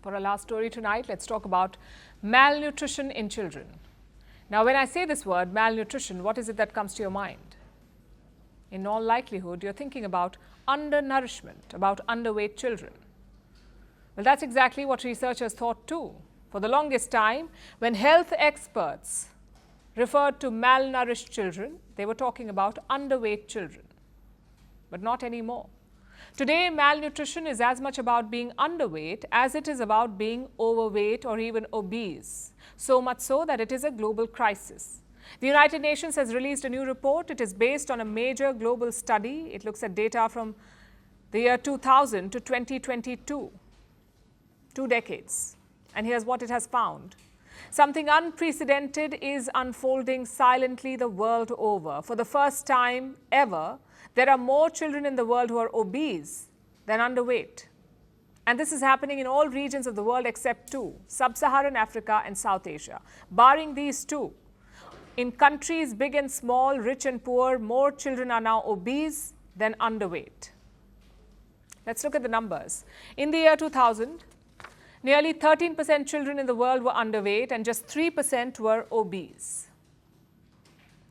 For our last story tonight, let's talk about malnutrition in children. Now, when I say this word, malnutrition, what is it that comes to your mind? In all likelihood, you're thinking about undernourishment, about underweight children. Well, that's exactly what researchers thought too. For the longest time, when health experts referred to malnourished children, they were talking about underweight children. But not anymore. Today, malnutrition is as much about being underweight as it is about being overweight or even obese, so much so that it is a global crisis. The United Nations has released a new report. It is based on a major global study. It looks at data from the year 2000 to 2022, 2 decades. And here's what it has found. Something unprecedented is unfolding silently the world over. For the first time ever, there are more children in the world who are obese than underweight. And this is happening in all regions of the world except 2, Sub-Saharan Africa and South Asia. Barring these 2, in countries big and small, rich and poor, more children are now obese than underweight. Let's look at the numbers. In the year 2000, nearly 13% children in the world were underweight and just 3% were obese.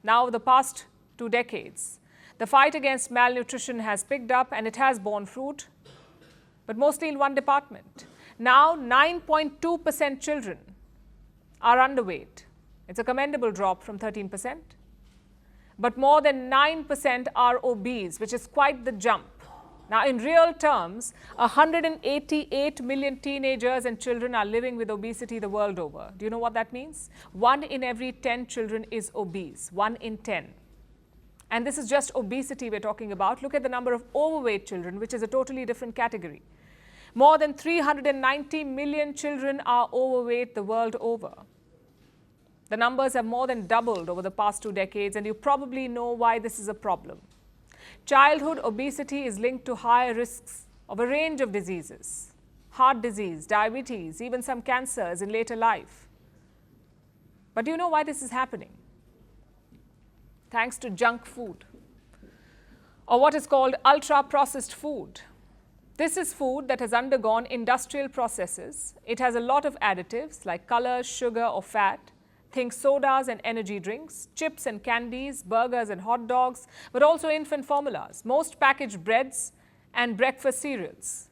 Now, the past 2 decades, the fight against malnutrition has picked up and it has borne fruit, but mostly in one department. Now, 9.2% children are underweight. It's a commendable drop from 13%. But more than 9% are obese, which is quite the jump. Now, in real terms, 188 million teenagers and children are living with obesity the world over. Do you know what that means? 1 in every 10 children is obese, 1 in 10. And this is just obesity we're talking about. Look at the number of overweight children, which is a totally different category. More than 390 million children are overweight the world over. The numbers have more than doubled over the past 2 decades, and you probably know why this is a problem. Childhood obesity is linked to higher risks of a range of diseases, heart disease, diabetes, even some cancers in later life. But do you know why this is happening? Thanks to junk food, or what is called ultra-processed food. This is food that has undergone industrial processes. It has a lot of additives like color, sugar or fat. Think sodas and energy drinks, chips and candies, burgers and hot dogs, but also infant formulas, most packaged breads and breakfast cereals.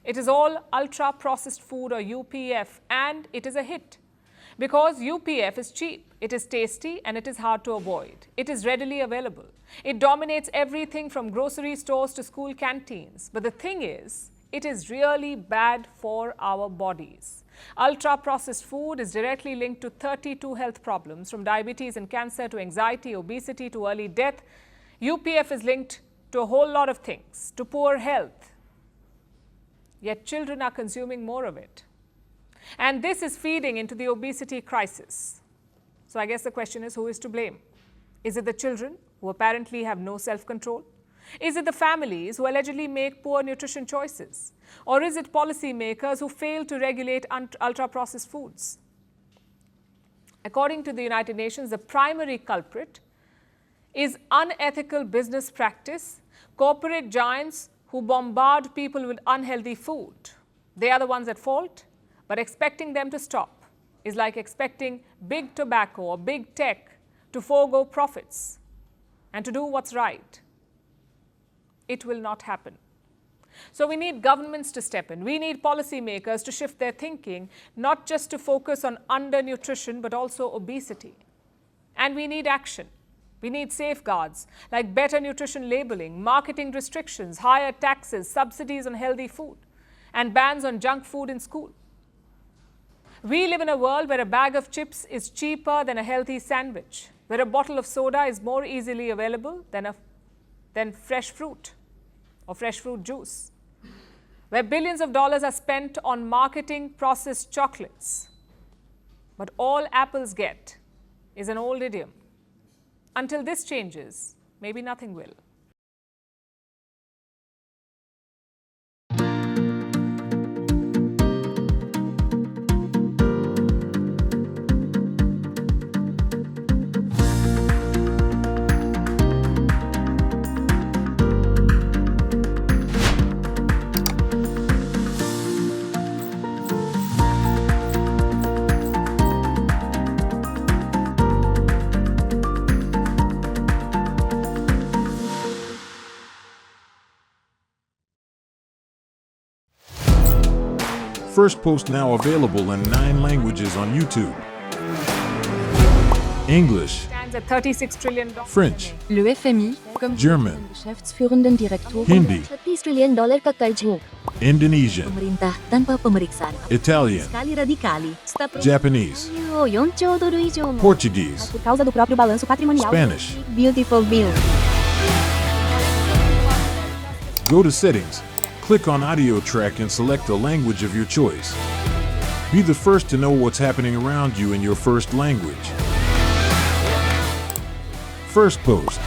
It is all ultra-processed food or UPF, and it is a hit because UPF is cheap, it is tasty, and it is hard to avoid. It is readily available. It dominates everything from grocery stores to school canteens. But the thing is, it is really bad for our bodies. Ultra-processed food is directly linked to 32 health problems, from diabetes and cancer to anxiety, obesity to early death. UPF is linked to a whole lot of things, to poor health. Yet children are consuming more of it. And this is feeding into the obesity crisis. So I guess the question is, who is to blame? Is it the children, who apparently have no self-control? Is it the families who allegedly make poor nutrition choices? Or is it policymakers who fail to regulate ultra-processed foods? According to the United Nations, the primary culprit is unethical business practice, corporate giants who bombard people with unhealthy food. They are the ones at fault, but expecting them to stop is like expecting big tobacco or big tech to forego profits and to do what's right. It will not happen. So we need governments to step in. We need policymakers to shift their thinking, not just to focus on undernutrition, but also obesity. And we need action. We need safeguards like better nutrition labeling, marketing restrictions, higher taxes, subsidies on healthy food, and bans on junk food in school. We live in a world where a bag of chips is cheaper than a healthy sandwich, where a bottle of soda is more easily available than fresh fruit or fresh fruit juice, where billions of dollars are spent on marketing processed chocolates. But all apples get is an old idiom. Until this changes, maybe nothing will. Firstpost now available in 9 languages on YouTube. English, Stands at $36 trillion. French, Le FMI, comme German, Geschäftsführenden Direktor, Hindi, $30 trillion ka karjo. Indonesian, Pemerintah tanpa pemeriksaan. Italian, Skali radikali. Japanese, 4 兆ドル以上も Portuguese, por causa do próprio balanço patrimonial. Spanish. Beautiful bill. Go to Settings, click on Audio Track and select a language of your choice. Be the first to know what's happening around you in your first language. Firstpost.